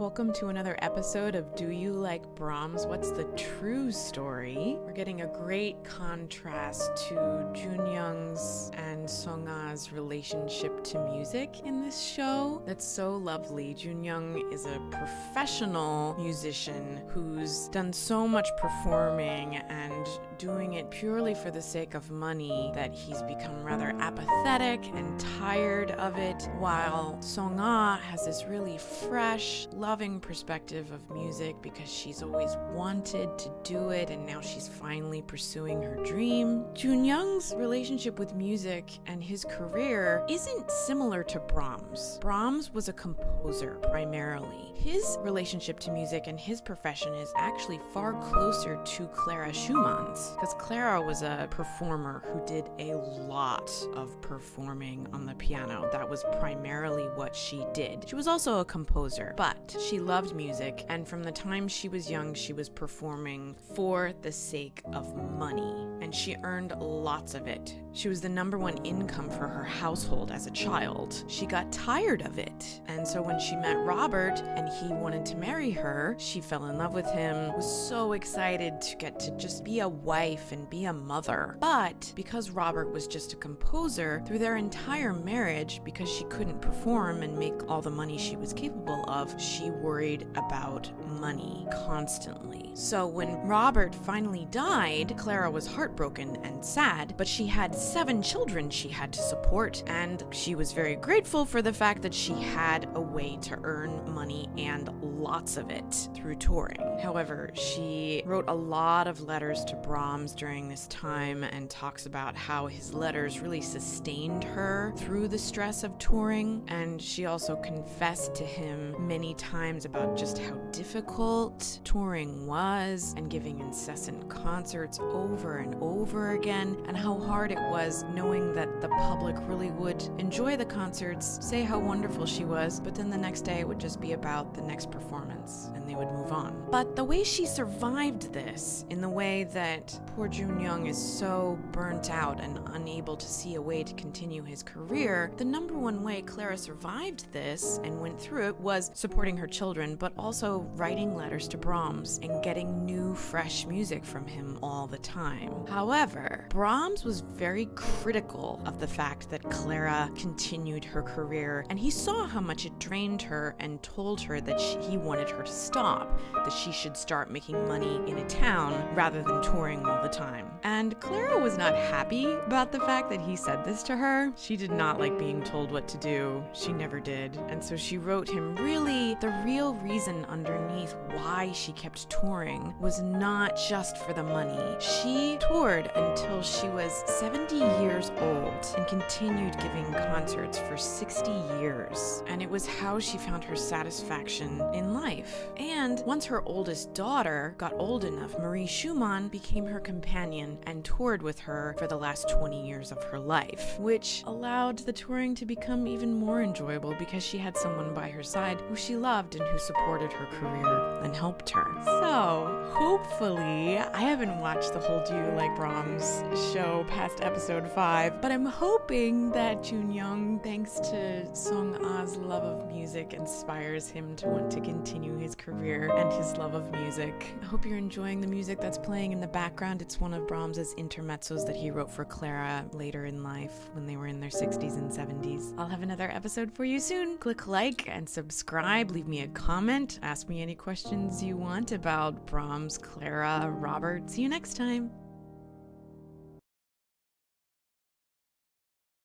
Welcome to another episode of Do You Like Brahms? What's the True Story? We're getting a great contrast to Joon Young's and Song A's relationship to music in this show. That's so lovely. Joon Young is a professional musician who's done so much performing and doing it purely for the sake of money that he's become rather apathetic and tired of it, while Song A has this really fresh, loving perspective of music because she's always wanted to do it and now she's finally pursuing her dream. Joon Young's relationship with music and his career isn't similar to Brahms. Brahms was a composer primarily. His relationship to music and his profession is actually far closer to Clara Schumann's, because Clara was a performer who did a lot of performing on the piano. That was primarily what she did. She was also a composer, but she loved music, and from the time she was young, she was performing for the sake of money, and she earned lots of it. She was the #1 income for her household as a child. She got tired of it, and so when she met Robert and he wanted to marry her, she fell in love with him, was so excited to get to just be a wife and be a mother. But because Robert was just a composer, through their entire marriage, because she couldn't perform and make all the money she was capable of, she worried about money constantly. So when Robert finally died, Clara was heartbroken and sad, but she had 7 children she had to support, and she was very grateful for the fact that she had a way to earn money and lots of it through touring. However, she wrote a lot of letters to Brahms during this time and talks about how his letters really sustained her through the stress of touring, and she also confessed to him many times about just how difficult touring was and giving incessant concerts over and over again, and how hard it was knowing that the public really would enjoy the concerts, say how wonderful she was, but then the next day it would just be about the next performance and they would move on. But the way she survived this, in the way that poor Joon Young is so burnt out and unable to see a way to continue his career, the #1 way Clara survived this and went through it was supporting her children, but also writing letters to Brahms and getting new, fresh music from him all the time. However, Brahms was very critical of the fact that Clara continued her career, and he saw how much it drained her and told her that he wanted her to stop, that she should start making money in a town rather than touring all the time. And Clara was not happy about the fact that he said this to her. She did not like being told what to do. She never did. And so she wrote him really the real reason underneath why she kept touring was not just for the money. She toured until she was 70 years old and continued giving concerts for 60 years. And it was how she found her satisfaction in life. And once her oldest daughter got old enough, Marie Schumann became her companion and toured with her for the last 20 years of her life, which allowed the touring to become even more enjoyable because she had someone by her side who she loved and who supported her career and helped her. So, hopefully, I haven't watched the whole Do You Like Brahms show past episode 5, but I'm hoping that Joon Young, thanks to Song A's love of music, inspires him to want to continue his career and his love of music. I hope you're enjoying the music that's playing in the background. It's one of Brahms's intermezzos that he wrote for Clara later in life when they were in their 60s and 70s. I'll have another episode for you soon. Click like and subscribe. Leave me a comment. Ask me any questions you want about Brahms, Clara, Robert. See you next time.